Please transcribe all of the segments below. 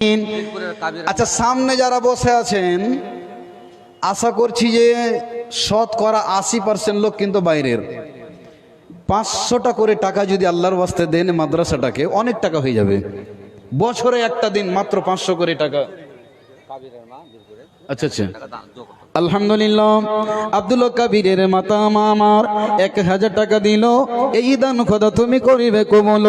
আচ্ছা, সামনে যারা বসে আছেন আশা করছি যে শতকরা 80% লোক কিন্তু বাইরের। 500টা করে টাকা যদি আল্লাহর ওয়াস্তে দেন মাদ্রাসাটাকে, অনেক টাকা হয়ে যাবে। বছরে একটা দিন মাত্র 500 করে টাকা। আচ্ছা আচ্ছা, আলহামদুলিল্লাহ। আব্দুল কাবিরের মাতা আমার 1000 টাকা দিল। এই দান খোদা তুমি করিবে কোমল।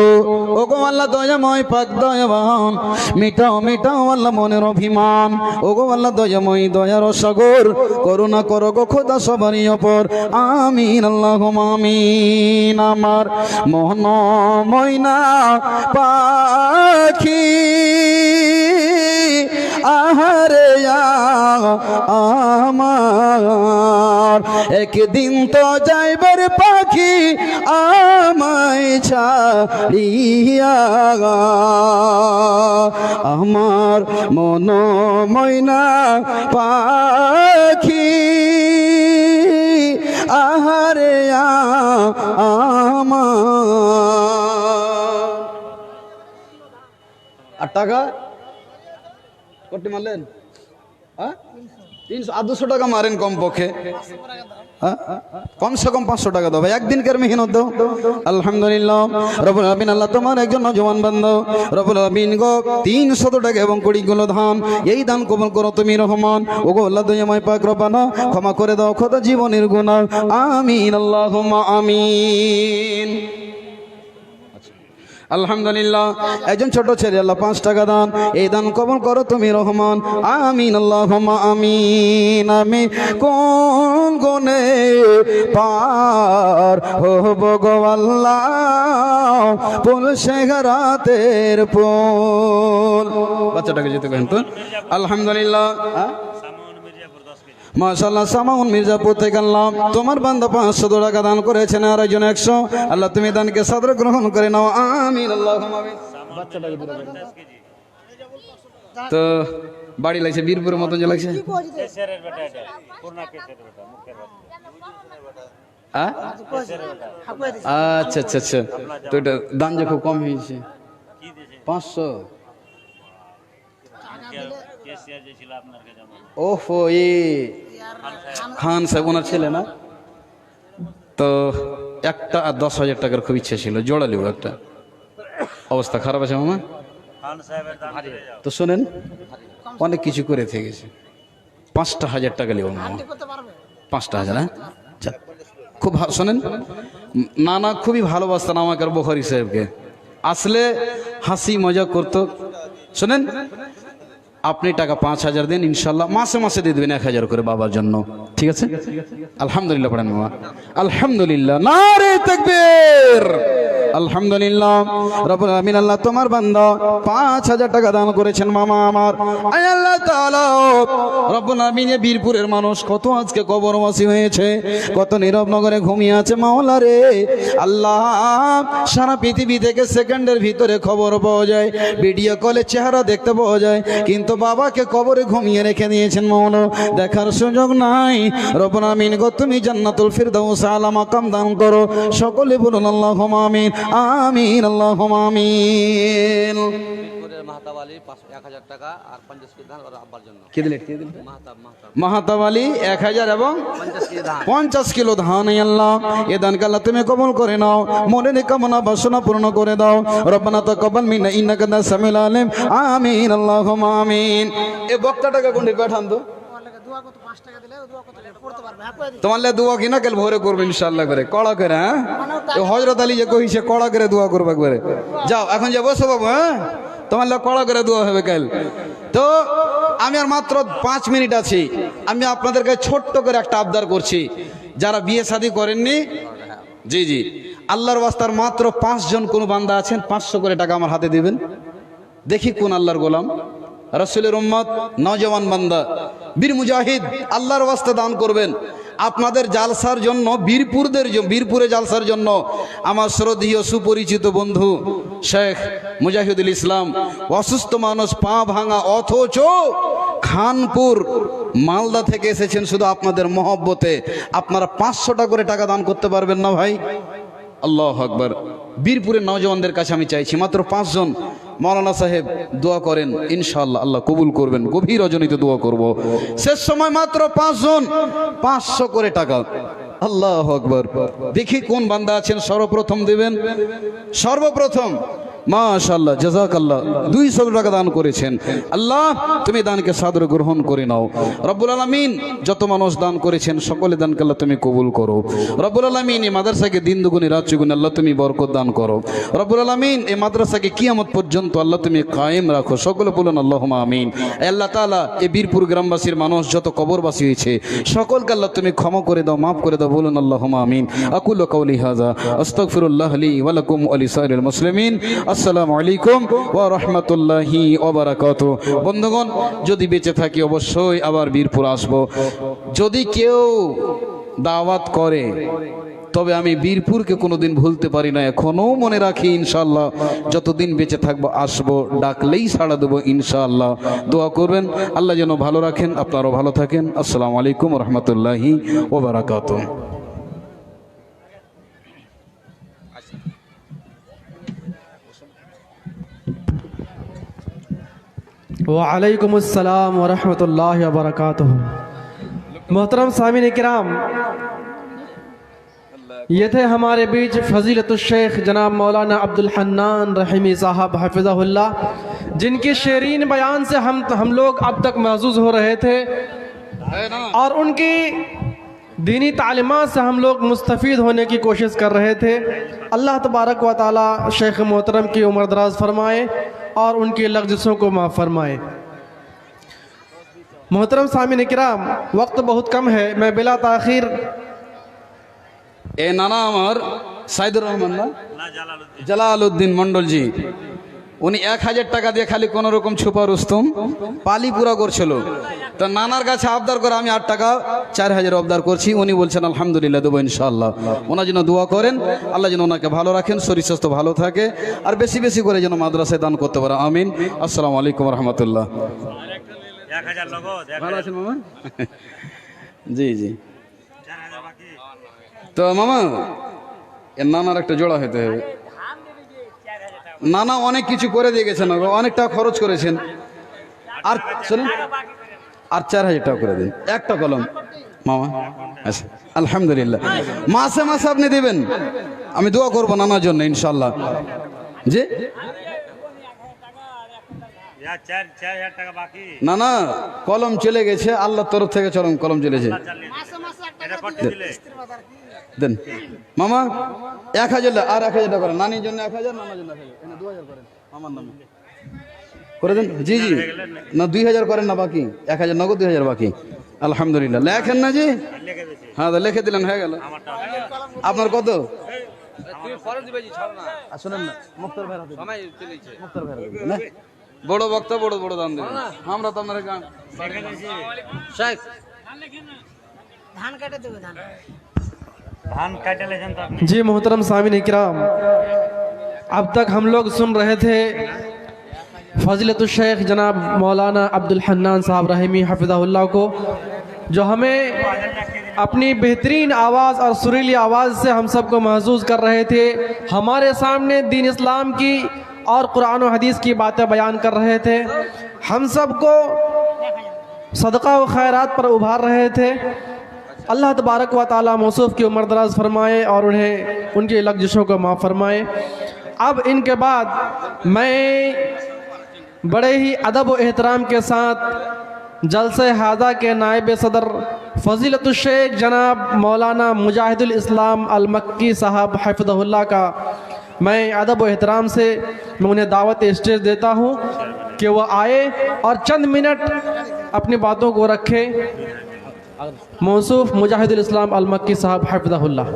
ও গো আল্লাহ দয়াময় পাক দয়াবান, মিটাও মিটাও আল্লাহ মনের অভিমান। ও গো আল্লাহ দয়াময় দয়ার সাগর, করুণা করো গো খোদা সবারই ওপর। আমিন আল্লাহুম্মা আমিন। আমার মন ময়না পাখি আহারে আমার, একদিন তো যাইবার পাখি আমায় ছাড়িয়া। আমার মন ময়না পাখি আহারে আমার। আর টাকা কত মারলেন? 300 আর 200 টাকা মারেন কমপক্ষে। কমসে কম 500 টাকা দাও ভাই, একদিনকার মেহনত দাও। আলহামদুলিল্লাহ। রব্বুল আলামিন আল্লাহ তোমার একজন নওজওয়ান বান্দা, রব্বুল আলামিন গো 300 টাকা এবং 20 কিলো ধান, এই দান কবুল করো তুমি রহমান। ওগো আল্লাহ দয়াময় পাক রব্বানা ক্ষমা করে দাও খোদা জীবনের গুনাহ। আমিন আল্লাহুম্মা আমিন। আলহামদুলিল্লাহ। একজন ছোট ছেলে আল্লাহ 5 টাকা দান, এই দান কবুল করো তুমি রহমান। আমিন আল্লাহুম্মা আমিন। আমি কোন গুনে পার হব গো আল্লাহ, পুল শেখরাতের পুল। বাচ্চাটাকে যেতে কেন তো? আলহামদুলিল্লাহ। মাশাআল্লাহ। সামাউন মির্জাপুর থেকে আল্লাহ তোমার বান্দা 500 টাকা দান করেছেন, আর একজন 100। আল্লাহ তুমি দানকে সাদরে গ্রহণ করে নাও। আমিন আল্লাহুম্মা আমিন। বাচ্চাটাকে দিতে পারেন তো? বাড়ি লাগছে বীরপুরের মতন যে লাগছে। আচ্ছা আচ্ছা আচ্ছা, তো এটা দান যে খুব কম হয়েছে 500। ওহো, এ খান সাহেব ওনার ছেলে না? তো একটা 10,000 টাকার খুব ইচ্ছা ছিল, জোড়া লিব একটা। অবস্থা খারাপ আছে মামা। তো শোনেন, অনেক কিছু করে থেকেছে। 5,000 টাকা লিব মামা। 5,000? হ্যাঁ, খুব শোনেন, নানা খুবই ভালোবাসতেন আমাকে আর বুখারী সাহেবকে। আসলে হাসি মজা করতো। শোনেন, আপনি টাকা 5,000 দিন, ইনশাল্লাহ মাসে মাসে দিয়ে দেবেন 1,000 করে বাবার জন্য, ঠিক আছে? আলহামদুলিল্লাহ পড়েন মামা। আলহামদুলিল্লাহ, নারে তাকবীর। আলহামদুলিল্লাহ। রব্বুল আমিন আল্লাহ তোমার বান্দা 5,000 টাকা দান করেছেন মামা আমার। আয় আল্লাহ তাআলা, রব্বুল আমিন বীরপুরের মানুষ কত আজকে কবরবাসী হয়েছে, কত নীরব নগরে ঘুমিয়ে আছে মাওলা রে। আল্লাহ, সারা পৃথিবী থেকে সেকেন্ডের ভিতরে খবর পাওয়া যায়, ভিডিও কলে চেহারা দেখতে পাওয়া যায়, কিন্তু বাবাকে কবরে ঘুমিয়ে রেখে দিয়েছেন মাওলা, দেখার সুযোগ নাই। রব্বুল আমিন গো তুমি জান্নাতুল ফিরদাউস আলা মাকাম দান করো। সকলে বলুন আল্লাহুম্মা আমিন। আমিন আল্লাহুম্মা আমিন। মাহাতাব আলী 1000 এবং 50 কিলো ধান। আল্লাহ এ দানকে আল্লাহ তুমি কবুল করে নাও, মনের কামনা বাসনা পূর্ণ করে দাও। রব্বানা তাকাব্বাল মিন্না ইন্নাকা আনতাস সামিউল আলিম। আমিন আল্লাহুম্মা আমিন। এই বক্তাটাকে কোনটি পাঠান তো? তোমার দোয়া কিনা কাল ভোরে করবে ইনশাআল্লাহ করে, কড়া করে। হ্যাঁ, হযরত আলী যে কইছে কড়া করে দোয়া করবে একবারে। যাও এখন যে বসো বাবু, হ্যাঁ তোমার কড়া করে দোয়া হবে কাল। তো আমি আর মাত্র 5 মিনিট আছি, আমি আপনাদের কাছে ছোট্ট করে একটা আবদার করছি। যারা বিয়ে শাদী করেননি, জি জি, আল্লাহর ওয়াস্তার মাত্র 5 জন কোন বান্দা আছেন, 500 করে টাকা আমার হাতে দিবেন। দেখি কোন আল্লাহর গোলাম, রাসূলের উম্মত, নওজওয়ান বান্দা, বীর মুজাহিদ আল্লাহর ওয়াস্তে দান করবেন। আপনাদের জালসার জন্য, বীরপুরে জালসার জন্য আমার শ্রদ্ধেয় সুপরিচিত বন্ধু শেখ মুজাহিদুল ইসলাম, অসুস্থ মানুষ, পা ভাঙা, অথচ খানপুর মালদা থেকে এসেছেন শুধু আপনাদের মহব্বতে। আপনারা 500 টাকা করে টাকা দান করতে পারবেন না ভাই? আল্লাহু আকবার। বীরপুরের নওজওয়ানদের কাছে আমি চাইছি মাত্র 5 জন, মৌলানা সাহেব দোয়া করেন, ইনশাআল্লাহ আল্লাহ কবুল করবেন। গভীর রজনীতে দোয়া করব। শেষ সময় মাত্র 5 জন, 500 করে টাকা। আল্লাহু আকবার। দেখি কোন বান্দা আছেন সর্বপ্রথম দেবেন। সর্বপ্রথম মাশাআল্লাহ, জাযাকাল্লাহ, 200 টাকা দান করেছেন। আল্লাহ তুমি দানকে সাদরে গ্রহণ করে নাও। রব্বুল আলামিন যত মানুষ দান করেছেন সকলে দানকে আল্লাহ তুমি কবুল করো। রব্বুল আলামিন এই মাদ্রাসাকে দিন দুগুণে রাত চৌগুণে আল্লাহ তুমি বরকত দান করো। রব্বুল আলামিন এই মাদ্রাসাকে কিয়ামত পর্যন্ত আল্লাহ তুমি কায়েম রাখো। সকলে বলুন আল্লাহুম্মা আমিন। আল্লাহ তাআলা এই বীরপুর গ্রামবাসীর মানুষ যত কবরবাসী হয়েছে সকলকে আল্লাহ তুমি ক্ষমা করে দাও, মাফ করে দাও। বলুন আল্লাহুম্মা আমিন। আকুলু কাওলি হাযা আস্তাগফিরুল্লাহ লি ওয়া লাকুম ওয়া লিসাইরিল মুসলিমিন। আসসালামু আলাইকুম ওয়া রাহমাতুল্লাহি ওয়া বারাকাতুহু। বন্ধুগণ, যদি বেঁচে থাকি অবশ্যই আবার বীরপুর আসব। যদি কেউ দাওয়াত করে তবে আমি বীরপুরকে কোনোদিন ভুলতে পারি না, এখনো মনে রাখি। ইনশাআল্লাহ যতদিন বেঁচে থাকবো আসবো, ডাকলেই সাড়া দেবো ইনশাআল্লাহ। দোয়া করবেন আল্লাহ যেন ভালো রাখেন, আপনারাও ভালো থাকেন। আসসালামু আলাইকুম ওয়া রাহমাতুল্লাহি ওয়া বারাকাতুহু। वालेकुम अस्सलाम व रहमतुल्लाहि व बरकातुहू। मोहतरम सामीन इकराम, ये थे हमारे बीच फजीलतुश शेख जनाब मौलाना अब्दुल हन्नान रहीमी साहब हफिज़हुल्लाह, जिनकी शेरीन बयान से हम लोग अब तक महसूस हो रहे थे और उनकी दीनी तालीमात से हम लोग मुस्तफ़ीद होने की कोशिश कर रहे थे। अल्लाह तबारक व तआला शेख मोहतरम की उम्र दराज फरमाए और उनकी लग़्ज़िशों को माफ़ फरमाए। मोहतरम सामीन इकराम, वक्त बहुत कम है, मैं बिला ताख़ीर এ নানা আমার সাইদুর রহমান না জালালউদ্দিন মন্ডল জি, উনি 1000 টাকা দিয়ে খালি কোন রকম ছুপা রুস্তম পালি পুরা করছিল। তো নানার কাছে আবদার করে আমি 8 টাকা 4000 আবদার করছি। উনি বলছেন আলহামদুলিল্লাহ দেবো ইনশাআল্লাহ। ওনার জন্য দোয়া করেন, আল্লাহ যেন ওনাকে ভালো রাখেন, শরীর স্বাস্থ্য ভালো থাকে, আর বেশি বেশি করে যেন মাদ্রাসায় দান করতে পারে। আমিন। আসসালামু আলাইকুম রহমতুল্লাহ। ভালো আছেন মামা? জি জি। তো মামা এর নানার একটা জোড়া হতে হবে। নানা অনেক কিছু করে দিয়ে গেছেন, অনেক টাকা খরচ করেছেন। আর শুনুন, আর 4000 টাকা করে দিন, একটা কলম মামা। আচ্ছা আলহামদুলিল্লাহ, মাসে মাসে আপনি দেবেন, আমি দোয়া করবো নানার জন্য ইনশাল্লাহ। জি না না, কলম চলে গেছে আল্লাহর তরফ থেকে, চলম কলম চলেছে। দেন মামা 1000 আর 1000 টাকা করেন, নানির জন্য 1000, নানার জন্য 1000, 2000 করেন মামার নামে করে দেন। জি জি না 2000 করেন না, বাকি 1000 নগদ, 2000 বাকি। আলহামদুলিল্লাহ। লেখেন না জি? হ্যাঁ লিখে দিলেন, হয়ে গেল। আপনার কত? শুনেন না, মুক্তার ভাই মুক্তার ভাই বড় বক্তা, বড় বড় দান দেবেন। আমরা তো আপনার ধান কাটে দেবে, धान जी मोहतरम सामीन इकराम, अब तक हम लोग सुन रहे थे फजीलतुश शेख जनाब मौलाना अब्दुल हन्नान साहब रहीमी हफिज़हुल्लाह को, जो हमें अपनी बेहतरीन आवाज़ और सुरीली आवाज़ से हम सबको महसूस कर रहे थे। हमारे सामने दीन इस्लाम की और कुरान और हदीस की बातें बयान कर रहे थे, हम सबको सदका व खैरात पर उभार रहे थे। अल्लाह तबारक व तआला मौसूफ़ की उम्र दराज फरमाए और उन्हें उनकी लग़्ज़िशों को माफ़ फरमाए। अब इनके बाद मैं बड़े ही अदब व एहतराम के साथ जलसे हाज़ा के नायब सदर फजीलतुश शेख जनाब मौलाना मुजाहिदुल इस्लाम अल मक्की साहब हफ़िज़हुल्लाह का मैं अदब व एहतराम से मैं उन्हें दावत स्टेज देता हूँ कि वह आए और चंद मिनट अपनी बातों को रखें। मौसूफ मुजाहिदुल इस्लाम अल मक्की साहब हफ़िज़हुल्लाह।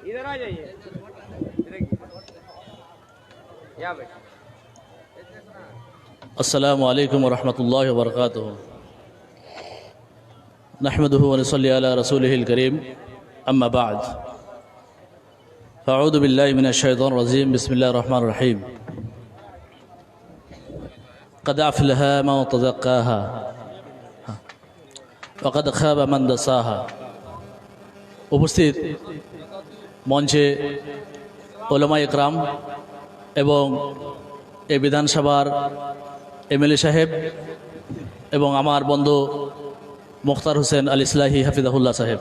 इधर आ जाइए, अस्सलामु अलैकुम वरहमतुल्लाहि वबरकातुहू। नहमदुहु व नसल्ली अला रसूलिहिल करीम, अम्मा बाद। फ़अऊज़ु बिल्लाहि मिनश शैतानिर रजीम, बिस्मिल्लाहिर रहमानिर रहीम। قد أفلح من تزكاها وقد خاب من دساها। উপস্থিত মঞ্চে ওলামা ইকরাম এবং এই বিধানসভার এমএলএ সাহেব এবং আমার বন্ধু মুখতার হোসেন আল ইসলাহি হাফিজাহুল্লাহ সাহেব,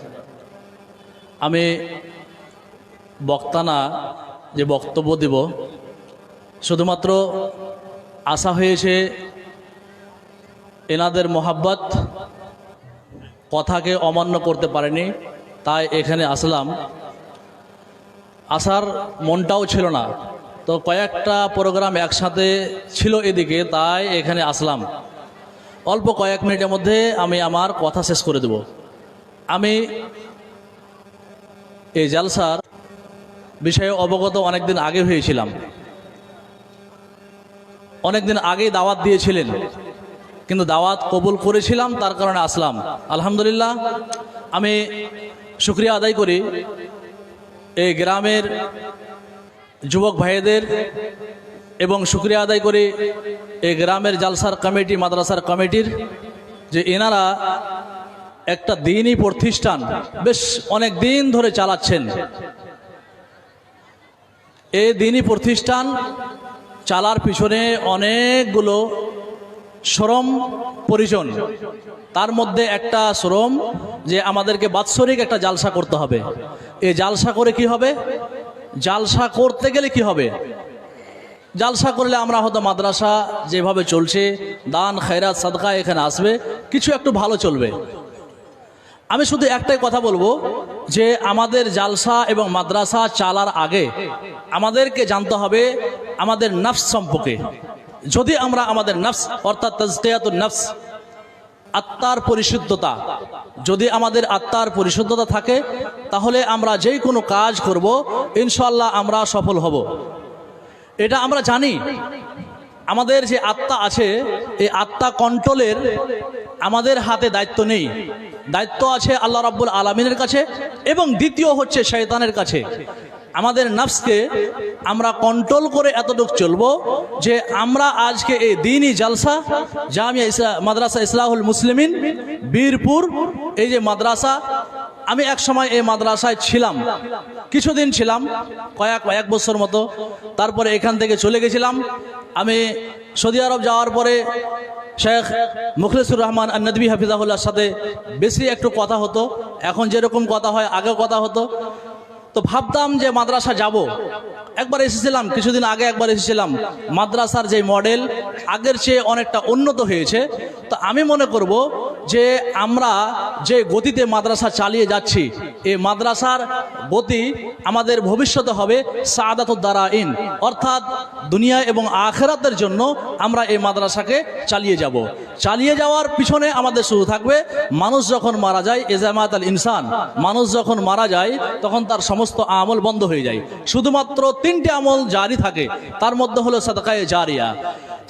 আমি বক্তা না যে বক্তব্য দেব, শুধুমাত্র আশা হয়েছে এনাদের মোহাব্বত কথাকে অমান্য করতে পারেনি, তাই এখানে আসলাম। আসার মনটাও ছিল না, তো কয়েকটা প্রোগ্রাম একসাথে ছিল এদিকে, তাই এখানে আসলাম। অল্প কয়েক মিনিটের মধ্যে আমি আমার কথা শেষ করে দেব। আমি এই জালসার বিষয়ে অবগত অনেকদিন আগে হয়েছিলাম, অনেকদিন আগেই দাওয়াত দিয়েছিলেন, কিন্তু দাওয়াত কবুল করেছিলাম, তার কারণে আসলাম। আলহামদুলিল্লাহ, আমি শুকরিয়া আদায় করি এই গ্রামের যুবক ভাইদের এবং শুকরিয়া আদায় করি এই গ্রামের জালসার কমিটি, মাদ্রাসার কমিটির, যে এনারা একটা দিনই প্রতিষ্ঠান বেশ অনেক দিন ধরে চালাচ্ছেন। এই দিনই প্রতিষ্ঠান চালার পিছনে অনেকগুলো শ্রম প্রয়োজন। তার মধ্যে একটা শ্রম যে আমাদেরকে বাৎসরিক একটা জালসা করতে হবে। এই জালসা করে কি হবে? জালসা করতে গেলে কি হবে? জালসা করলে আমরা হয়তো মাদ্রাসা যেভাবে চলছে, দান খয়রাত সাদকা এখানে আসবে, কিছু একটু ভালো চলবে। আমি শুধু একটাই কথা বলবো যে আমাদের জালসা এবং মাদ্রাসা চালার আগে আমাদেরকে জানতে হবে আমাদের নফস সম্পর্কে। যদি আমরা আমাদের নফস অর্থাৎ তাজকিয়াতুন নফস, আত্মার পরিশুদ্ধতা, যদি আমাদের আত্মার পরিশুদ্ধতা থাকে, তাহলে আমরা যে কোনো কাজ করব ইনশাআল্লাহ আমরা সফল হব। এটা আমরা জানি। আমাদের যে আত্মা আছে, এই আত্মা কন্ট্রোলের আমাদের হাতে দায়িত্ব নেই, দায়িত্ব আছে আল্লাহ রাব্বুল আলামিনের কাছে, এবং দ্বিতীয় হচ্ছে শয়তানের কাছে। আমাদের নফসকে আমরা কন্ট্রোল করে এতটুকু চলবো যে আমরা আজকে এই দিনই জালসা জামিয়া মাদ্রাসা ইসলাহুল মুসলিমিন বীরপুর, এই যে মাদ্রাসা, আমি এক সময় এই মাদ্রাসায় ছিলাম, কিছুদিন ছিলাম, কয়েক বছর মতো। তারপরে এখান থেকে চলে গেছিলাম। আমি সৌদি আরব যাওয়ার পরে শেখ মুখলিসুর রহমান আন-নদভী হাফিজাহুল্লাহর সাথে বেশি একটু কথা হতো, এখন যেরকম কথা হয় আগেও কথা হতো। তো ভাবতাম যে মাদ্রাসা যাব। একবার এসেছিলাম, কিছুদিন আগে একবার এসেছিলাম। মাদ্রাসার যে মডেল আগের চেয়ে অনেকটা উন্নত হয়েছে। তো আমি মনে করব যে আমরা যে গতিতে মাদ্রাসা চালিয়ে যাচ্ছি, এই মাদ্রাসার গতি আমাদের ভবিষ্যতে হবে সাআদাতুদ দারাইন, অর্থাৎ দুনিয়া এবং আখিরাতের জন্য আমরা এই মাদ্রাসাকে চালিয়ে যাব। চালিয়ে যাওয়ার পিছনে আমাদের শুরু থাকবে মানুষ যখন মারা যায়, ইজামাত আল ইনসান, মানুষ যখন মারা যায় তখন তার সমস্ত আমল বন্ধ হয়ে যায়। শুধুমাত্র 3টে আমল জারি থাকে, তার মধ্যে হলো সাদকায়ে জারিয়া।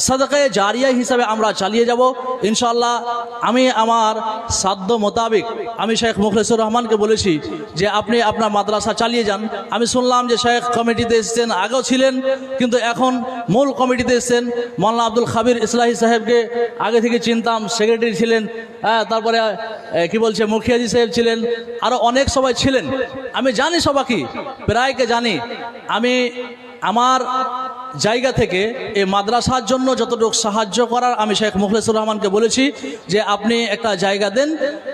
সাদকায়ে জারিয়া হিসাবে আমরা চালিয়ে যাব ইনশাআল্লাহ। আমি আমার সাধ্য মোতাবেক আমি শেখ মুখলিসুর রহমানকে বলেছি যে আপনি আপনার মাদ্রাসা চালিয়ে যান। আমি শুনলাম যে শেখ কমিটিতে এসেছেন, আগেও ছিলেন, কিন্তু এখন মূল কমিটিতে এসেছেন। মাওলানা আব্দুল খাবির ইসলাহি সাহেবকে আগে থেকে চিনতাম, সেক্রেটারি ছিলেন, তারপরে কি বলছে মুখিয়াজি সাহেব ছিলেন, আরও অনেক সবাই ছিলেন। আমি জানি সবাইকে, প্রায়কে জানি। আমি আমার জায়গা থেকে এই মাদ্রাসার জন্য যতটুকু সাহায্য করার আমি শেখ মুখলিসুর রহমানকে বলেছি যে আপনি একটা জায়গা দেন,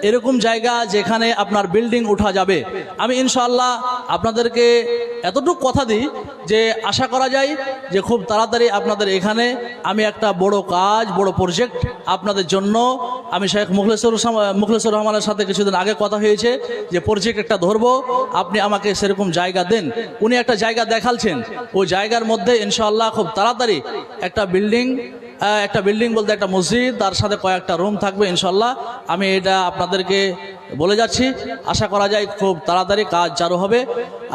এরকম জায়গা যেখানে আপনার বিল্ডিং উঠা যাবে। আমি ইনশাআল্লাহ আপনাদেরকে এতটুকু কথা দিই যে আশা করা যায় যে খুব তাড়াতাড়ি আপনাদের এখানে আমি একটা বড় কাজ, বড় প্রজেক্ট আপনাদের জন্য, আমি শেখ মুখলিসুর রহমানের সাথে কিছুদিন আগে কথা হয়েছে যে প্রজেক্ট একটা ধরবো, আপনি আমাকে সেরকম জায়গা দেন। উনি একটা জায়গা দেখালছেন, ওই জায়গার মধ্যে ইনশাআল্লাহ খুব তাড়াতাড়ি একটা বিল্ডিং বলতে একটা মসজিদ, তার সাথে কয়েকটা রুম থাকবে ইনশাআল্লাহ। আমি এটা আপনাদেরকে বলে যাচ্ছি। আশা করা যায় খুব তাড়াতাড়ি কাজ চালু হবে।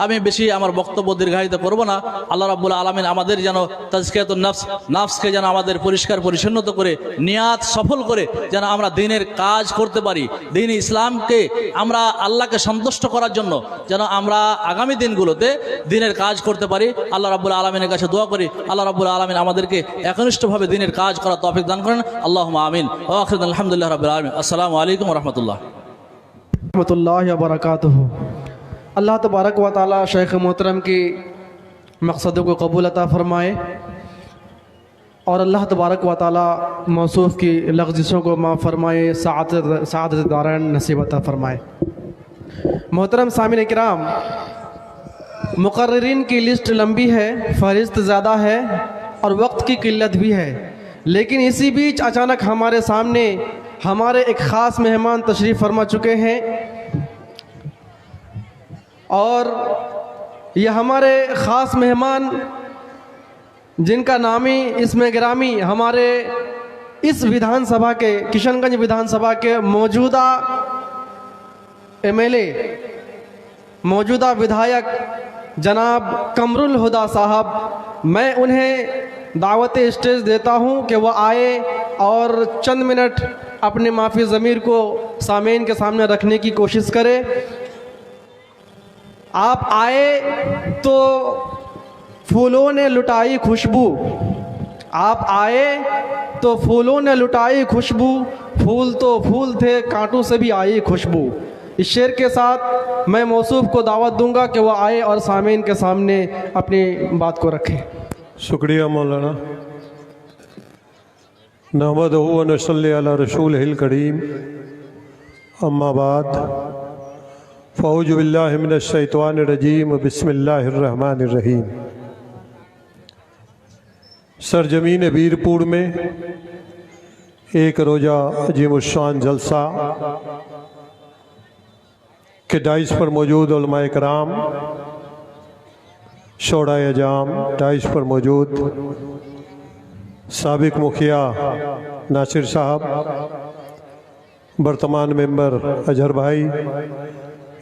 আমি বেশি আমার বক্তব্য দীর্ঘায়িত করব না। আল্লাহ রাব্বুল আলামিন আমাদের যেন তাজকিয়াতুন নফস, নফসকে যেন আমাদের পরিষ্কার পরিচ্ছন্নত করে নিয়াত সফল করে যেন আমরা দ্বীনের কাজ করতে পারি। দ্বীন ইসলামকে আমরা আল্লাহকে সন্তুষ্ট করার জন্য যেন আমরা আগামী দিনগুলোতে দ্বীনের কাজ করতে পারি। আল্লাহ রাব্বুল আলামিনের কাছে দোয়া করি আল্লাহ রাব্বুল আলামিন আমাদেরকে একনিষ্ঠভাবে দ্বীনের কাজ করার তৌফিক দান করেন। আল্লাহুম্মা আমিন ওয়া আখিরু আলহামদুলিল্লাহি রাব্বিল আলামিন। আসসালামু আলাইকুম ওয়া রাহমাতুল্লাহ। रहमतुल्लाहि व बरकातुहू। अल्लाह तबारक व ताला शेख मोहतरम की मकसदों को कबूल अता फ़रमाए और अल्लाह तबारक व ताला मौसूफ़ की लग़ज़िशों को माफ़ फ़रमाए, सआदत दारैन नसीब अता फ़रमाए। मोहतरम सामिन इकराम, मुक़र्रिरीन की लिस्ट लंबी है, फ़हरिस्त ज़्यादा है और वक्त की किल्लत भी है, लेकिन इसी बीच अचानक हमारे सामने हमारे एक ख़ास मेहमान तशरीफ़ फरमा चुके हैं और ये हमारे ख़ास मेहमान जिनका नामी इसमें गिरामी हमारे इस विधानसभा के किशनगंज विधानसभा के मौजूदा MLA, मौजूदा विधायक जनाब कमरुल हुदा साहब, मैं उन्हें दावत स्टेज देता हूं कि वह आए और चंद मिनट अपने माफ़ी ज़मीर को सामीन के सामने रखने की कोशिश करें। आप आए तो फूलों ने लुटाई खुशबू, आप आए तो फूलों ने लुटाई खुशबू, फूल तो फूल थे कांटों से भी आई खुशबू। इस शेर के साथ मैं मौसूफ़ को दावत दूंगा कि वह आए और सामीन के सामने अपनी बात को रखें। शुक्रिया मौलाना। नहमदुहु व नसल्ली अला रसूलिहिल करीम, अम्मा बाद, फ़अऊज़ु बिल्लाहि मिनश शैतानिर रजीम, बिस्मिल्लाहिर रहमानिर रहीम। सरजमीन वीरपुर में एक रोज़ा अजीमुश्शान जलसा के डाइस पर मौजूद उलमाए कराम, शोड़ा अजाम, डाइस पर मौजूद साबिक मुखिया नासिर साहब, वर्तमान मेंबर अजहर भाई,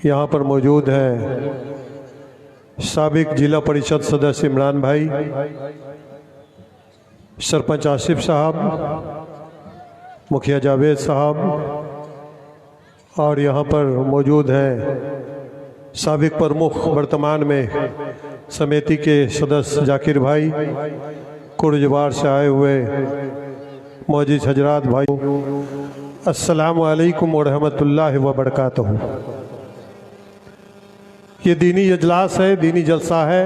यहाँ पर मौजूद हैं साबिक जिला परिषद सदस्य इमरान भाई, सरपंच आसिफ साहब, मुखिया जावेद साहब, और यहाँ पर मौजूद हैं साबिक प्रमुख वर्तमान में समिति के सदस्य जाकिर भाई, कुर्जवार से आए हुए मौजूद हजरात भाई, अस्सलामु अलैकुम व रहमतुल्लाहि व बरकातुहू। ये दीनी इजलास है, दीनी जलसा है।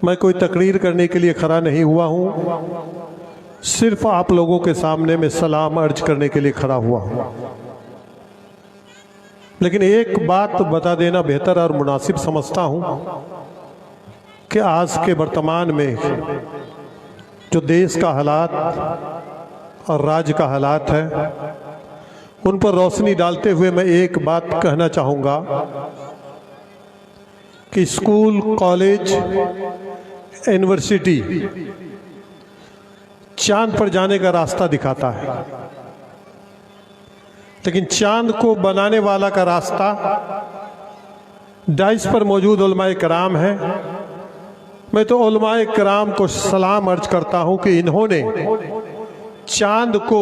मैं कोई तकरीर करने के लिए खड़ा नहीं हुआ हूँ, सिर्फ आप लोगों के सामने में सलाम अर्ज करने के लिए खड़ा हुआ हूँ। लेकिन एक बात बता देना बेहतर और मुनासिब समझता हूँ कि आज के वर्तमान में जो देश का हालात और राज्य का हालात है, उन पर रोशनी डालते हुए मैं एक बात कहना चाहूँगा कि स्कूल, कॉलेज, यूनिवर्सिटी चांद पर जाने का रास्ता दिखाता है, लेकिन चांद को बनाने वाला का रास्ता डाइस पर मौजूद उलमाए कराम है। मैं तो उलमाए कराम को सलाम अर्ज करता हूं कि इन्होंने चांद को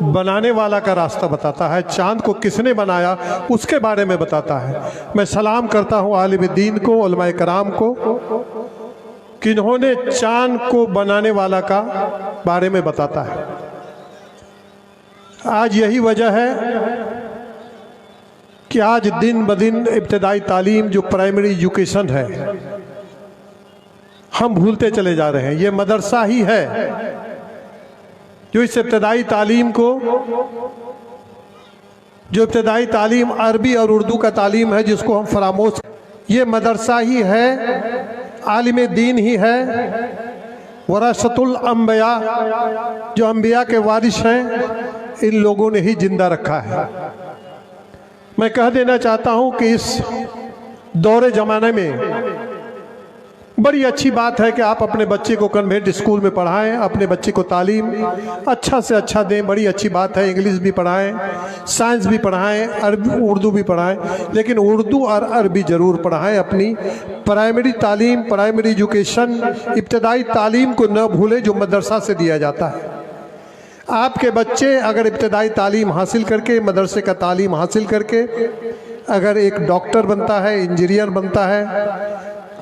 बनाने वाला का रास्ता बताता है, चांद को किसने बनाया उसके बारे में बताता है। मैं सलाम करता हूं आलिम दीन को, उलमाए कराम को, कि इन्होंने चांद को बनाने वाला का बारे में बताता है। आज यही वजह है कि आज दिन ब दिन इब्तदाई तालीम जो प्राइमरी एजुकेशन है हम भूलते चले जा रहे हैं। ये मदरसा ही है जो इस इब्तदाई तालीम को, जो इब्तदाई तालीम अरबी और उर्दू का तालीम है जिसको हम फरामोश, ये मदरसा ही है, आलिम दीन ही है, वरासतुल अंबिया, जो अंबिया के वारिस हैं, इन लोगों ने ही जिंदा रखा है। मैं कह देना चाहता हूं कि इस दौरे ज़माने में बड़ी अच्छी बात है कि आप अपने बच्चे को कन्वेंट स्कूल में पढ़ाएं, अपने बच्चे को तालीम अच्छा से अच्छा दें, बड़ी अच्छी बात है। इंग्लिश भी पढ़ाएं, साइंस भी पढ़ाएं, अरबी उर्दू भी पढ़ाएं, लेकिन उर्दू और अरबी ज़रूर पढ़ाएं। अपनी प्राइमरी तालीम, प्राइमरी एजुकेशन, इब्तदाई तालीम को न भूलें जो मदरसा से दिया जाता है। आपके बच्चे अगर इब्तदाई तालीम हासिल करके, मदरसे का तालीम हासिल करके अगर एक डॉक्टर बनता है, इंजीनियर बनता है,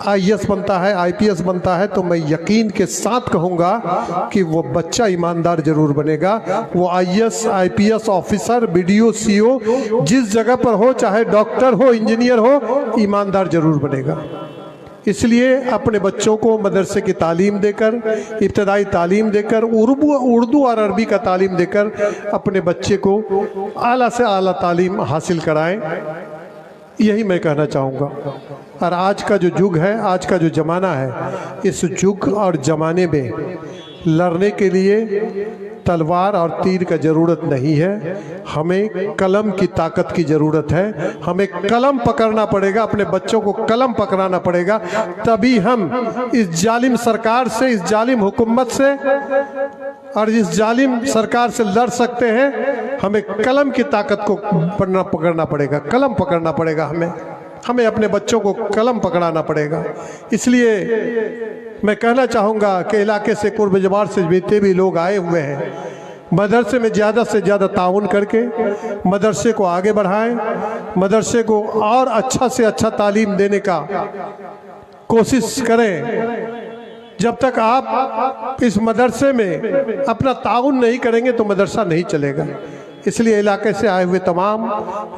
IAS बनता है, IPS बनता है, तो मैं यकीन के साथ कहूँगा कि वो बच्चा ईमानदार जरूर बनेगा। वो IAS IPS officer, BDO CO जिस जगह पर हो, चाहे डॉक्टर हो, इंजीनियर हो, ईमानदार जरूर बनेगा। इसलिए अपने बच्चों को मदरसे की तालीम देकर, इब्तदाई तालीम देकर, उर्दू और अरबी का तालीम देकर अपने बच्चे को आला से आला तालीम हासिल कराएं। यही मैं कहना चाहूँगा। और आज का जो युग है, आज का जो ज़माना है, इस युग और ज़माने में लड़ने के लिए तलवार और तीर का ज़रूरत नहीं है, हमें कलम की ताकत की ज़रूरत है। हमें कलम पकड़ना पड़ेगा, अपने बच्चों को कलम पकड़ाना पड़ेगा, तभी हम इस जालिम सरकार से, इस जालिम हुकूमत से और इस जालिम सरकार से लड़ सकते हैं। हमें कलम की ताकत को पकड़ना पड़ेगा, कलम पकड़ना पड़ेगा। हमें अपने बच्चों को कलम पकड़ाना पड़ेगा। इसलिए मैं कहना चाहूँगा कि इलाके से, कुर्ब जवार से जितने भी लोग आए हुए हैं, मदरसे में ज़्यादा से ज़्यादा ताउन करके मदरसे को आगे बढ़ाएं, मदरसे को और अच्छा से अच्छा तालीम देने का कोशिश करें। जब तक आप इस मदरसे में अपना ताउन नहीं करेंगे तो मदरसा नहीं चलेगा। इसलिए इलाके से आए हुए तमाम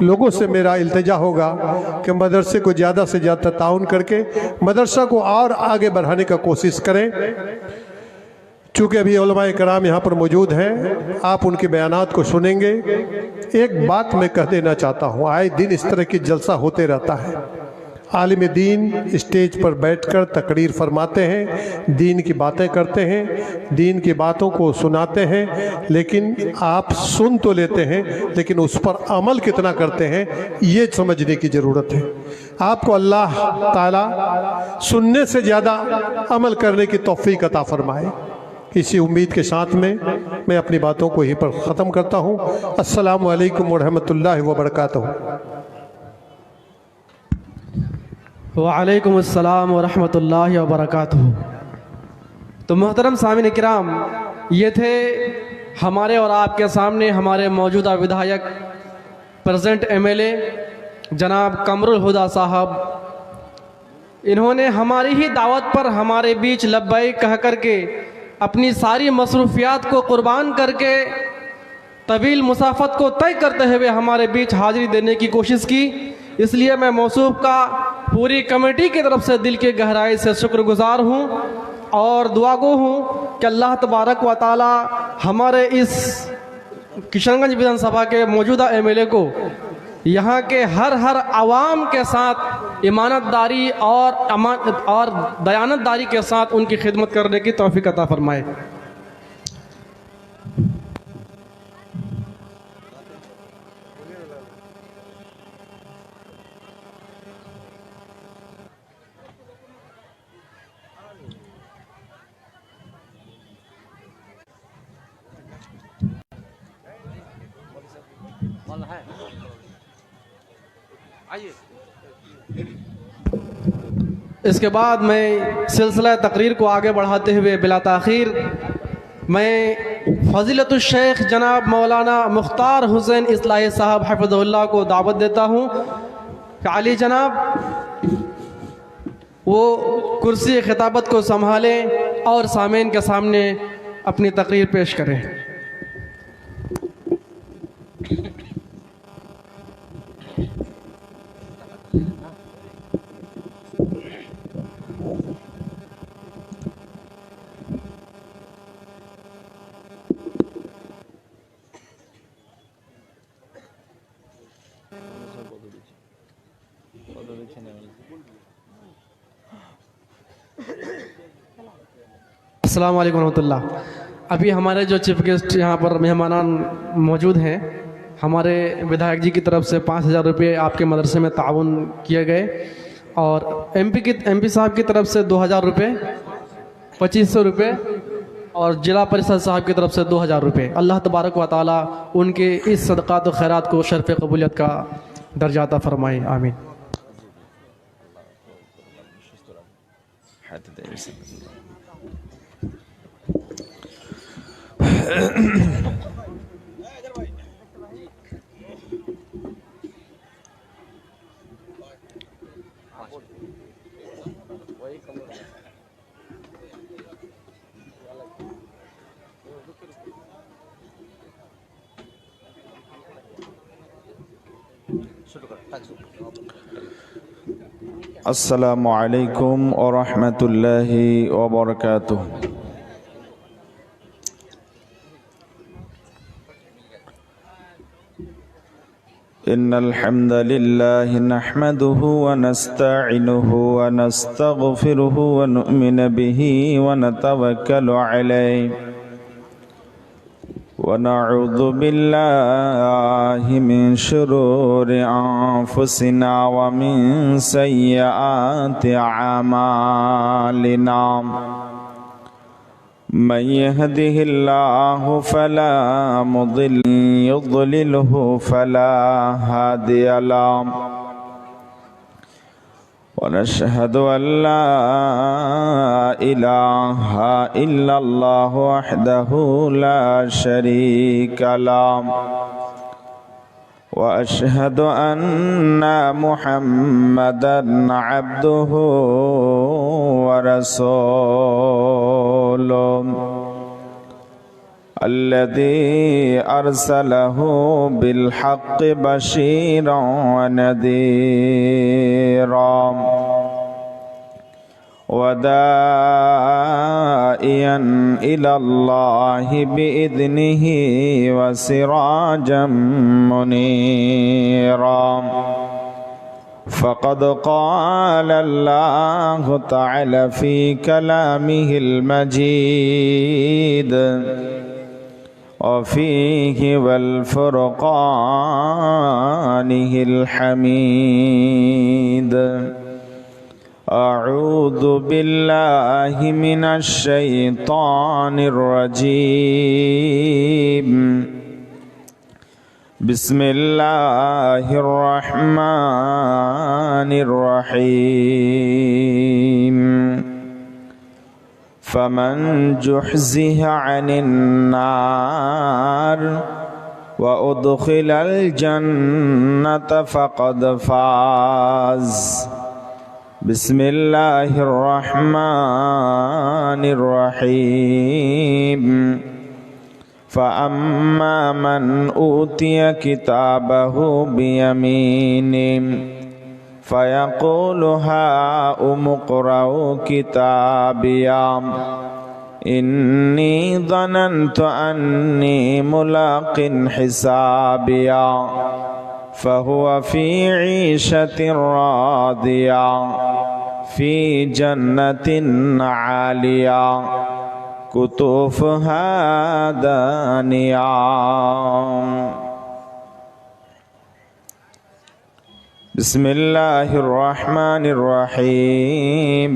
लोगों से मेरा इल्तिजा होगा कि मदरसे को ज़्यादा से ज़्यादा ताउन करके मदरसा को और आगे बढ़ाने का कोशिश करें। चूँकि अभी उलमाए कराम यहाँ पर मौजूद हैं, आप उनके बयानात को सुनेंगे। एक बात मैं कह देना चाहता हूँ, आए दिन इस तरह की जलसा होते रहता है। आलिम दीन स्टेज पर बैठकर तकरीर फरमाते हैं, दीन की बातें करते हैं, दीन की बातों को सुनाते हैं, लेकिन आप सुन तो लेते हैं, लेकिन उस पर अमल कितना करते हैं ये समझने की ज़रूरत है। आपको अल्लाह ताला सुनने से ज़्यादा अमल करने की तौफीक अता फरमाए। इसी उम्मीद के साथ में मैं अपनी बातों को यहीं पर ख़त्म करता हूँ। अस्सलामु अलैकुम व रहमतुल्लाहि व बरकातहू। वालेकुम अस्सलाम व रहमतुल्लाहि व बरकातहू। तो मोहतरम सामीन इकराम, ये थे हमारे और आपके सामने हमारे मौजूदा विधायक, प्रेजेंट MLA जनाब कमरुल हुदा साहब। इन्होंने हमारी ही दावत पर हमारे बीच लब्बैक कह करके अपनी सारी मसरूफियात को कुर्बान करके तवील मुसाफत को तय करते हुए हमारे बीच हाजिरी देने की कोशिश की। इसलिए मैं मौसूफ का पूरी कमेटी की तरफ से दिल की गहराई से शुक्रगुजार हूँ और दुआगो हूँ कि अल्लाह तबारक व ताला हमारे इस किशनगंज विधानसभा के मौजूदा MLA को यहाँ के हर आवाम के साथ ईमानतदारी और दयानतदारी के साथ उनकी खिदमत करने की तौफीक अता फरमाए। इसके बाद मैं सिलसिला तकरीर को आगे बढ़ाते हुए बिला ताख़ीर मैं फ़ज़ीलतुश शेख जनाब मौलाना मुख्तार हुसैन इस्लाही साहब हफ़िज़हुल्लाह को दावत देता हूँ कि अली जनाब वो कुर्सी खिताबत को संभालें और सामीन के सामने अपनी तकरीर पेश करें। अस्सलाम वालेकुम रहमतुल्लाह। अभी हमारे जो चीफ गेस्ट यहाँ पर मेहमान मौजूद हैं, हमारे विधायक जी की तरफ से 5,000 रुपये आपके मदरसे में ताउन किए गए और एमपी साहब की तरफ से 2000 रुपये, 2500 रुपये और जिला परिषद साहब की तरफ से 2000 रुपये। अल्लाह तबारक व ताला उनके इस सदक़ात व खैरात को शर्फ़ कबूलियत का दर्जा अता फरमाए, आमीन। अस्सलामु अलैकुम व रहमतुल्लाहि व बरकातुहू। इन्नल हम्दलिल्लाहि नहमदुहु व नस्तईनुहु व नस्तगफिरुहु व नु'मिनु बिही व नतवक्कलु अलैहि व नऊज़ु बिल्लाहि मिन शुरूरि अनफुसिना व मिन सय्यिआति अमालिना। मन यहदिहिल्लाहु फला मुदिल्ल युद्लिलहु फला हादिय लहु व नशहदु अन ला इलाहा इल्लल्लाहु वहदहु ला शरीका लहु व अशहदु अन्ना मुहम्मदन अब्दुहु व रसूलुहु अल्लज़ी अरसलहु बिलहक़्क़ि बशीरन व नज़ीरन व दाइयन इलल्लाहि बिइज़निहि व सिराजम मुनीरा। फ़क़द क़ाल अल्लाहु तआला फ़ी कलामिहिल मजीद व फ़ीहि वल फ़ुरक़ानिहिल हमीद। अऊज़ु बिल्लाहि मिनश शैतानिर रजीम। बिस्मिल्लाहिर रहमानिर रहीम। फमन जुहज़िहा अनिन नार व उदखिलल जन्नत फ़क़द फ़ाज़। बिस्मिल्लाहिर रहमानिर रहीम। फ़अम्मा मन ऊतिय किताबहु बियमीनिह फ़यक़ूलु हाउम इक़्रऊ किताबिया इन्नी ज़नन्तु अन्नी मुलाक़िन हिसाबिया फ़हुव फ़ी ईशतिन रादिया फ़ी जन्नतिन आलिया कुतुफ़ुहा दानिया। बिस्मिल्लाहिर रहमानिर रहीम।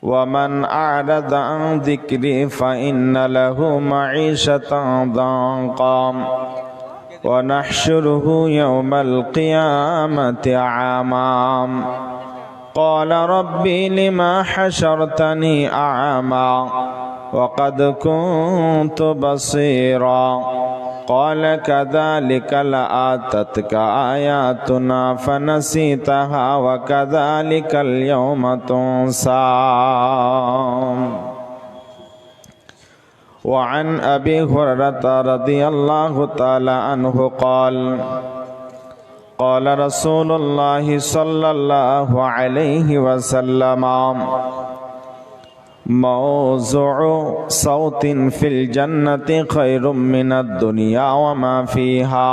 वमन अअरद अन ज़िक्री फ़इन्न लहु मईशतन ज़ंक़ा व नहशुरुहु यौमल क़ियामति अमा। क़ाल रब्बी लिमा हशरतनी अमा वक़द कुन्तु बसीरा। क़ाल कज़ालिक आततक आयातुना फ़नसीतहा व कज़ालिकल यौम तुन्सा। वअन अबी हुरैरह रज़ियल्लाहु तआला अन्हु क़ाल क़ाल रसूलुल्लाहि सल्लल्लाहु अलैहि वसल्लम मौज़ुउ सौतिन फिल जन्नति खैरुम मिनद दुनिया व मा फ़ीहा।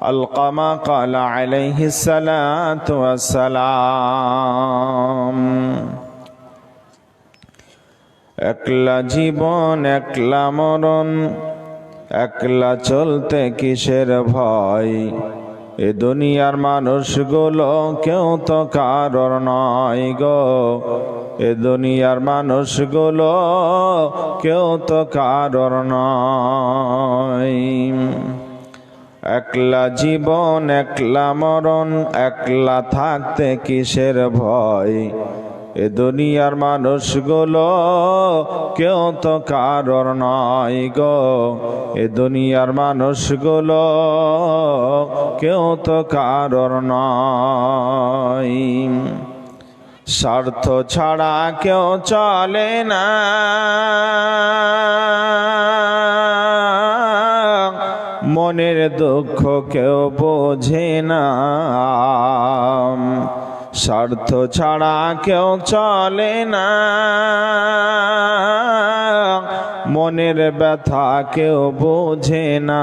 अलक़मा क़ाल अलैहि सलातु वस्सलाम। একলা জীবন একলা মরণ, একলা চলতে কিসের ভয়, এ দুনিয়ার মানুষগুলো কেউ তো কারোর নয় গো, এ দুনিয়ার মানুষগুলো কেউ তো কারোর নয়। একলা জীবন একলা মরণ, একলা থাকতে কিসের ভয়, এ দুনিয়ার মানুষগুলো কেউ তো কারোর নয় গো, এ দুনিয়ার মানুষগুলো কেউ তো কারোর নয়। স্বার্থ ছাড়া কেউ চলে না, মনের দুঃখ কেউ বোঝে না, স্বার্থ ছাড়া কেউ চলে না, মনের ব্যথা কেউ বোঝে না।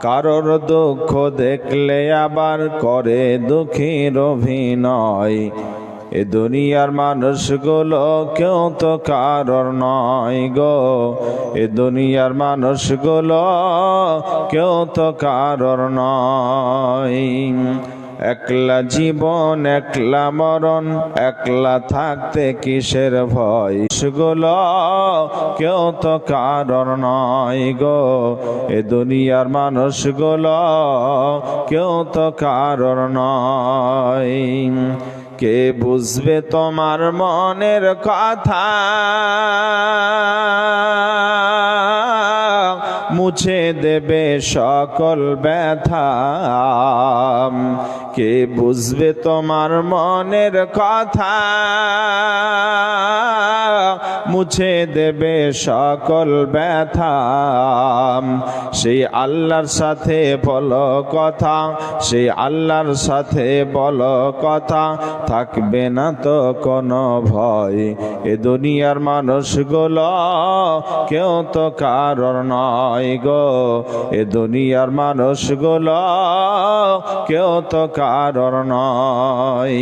কারোর দুঃখ দেখলে আবার করে দুঃখের অভিনয়, এ দুনিয়ার মানুষগুলো কেউ তো কারোর নয় গো, এ দুনিয়ার মানুষগুলো কেউ তো কারোর নয়। একলা জীবন একলা মরণ, একলা থাকতে কিসের ভয়, সেগুলো কেউ তো কারোর নয় গো, এ দুনিয়ার মানুষগুলো কেউ তো কারোর নয়। কে বুঝবে তোমার মনের কথা, মুছে দেবে সকল ব্যথা, কে বুঝবে তোমার মনের কথা, মুছে দেবে সকল ব্যথা। সেই আল্লাহর সাথে বলো কথা, সেই আল্লাহর সাথে বলো কথা, থাকবে না তো কোনো ভয়, এ দুনিয়ার মানুষগুলো কেউ তো কারোর নয় গো, এ দুনিয়ার মানুষগুলো কেউ তো কারোর নয়।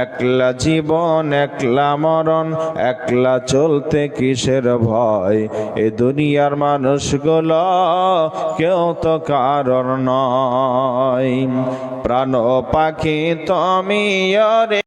একলা জীবন একলা মরণ, একলা চলতে কিসের ভয়, এ দুনিয়ার মানুষগুলো কেউ তো কারোর নয়। প্রাণ পাখি তুমি রে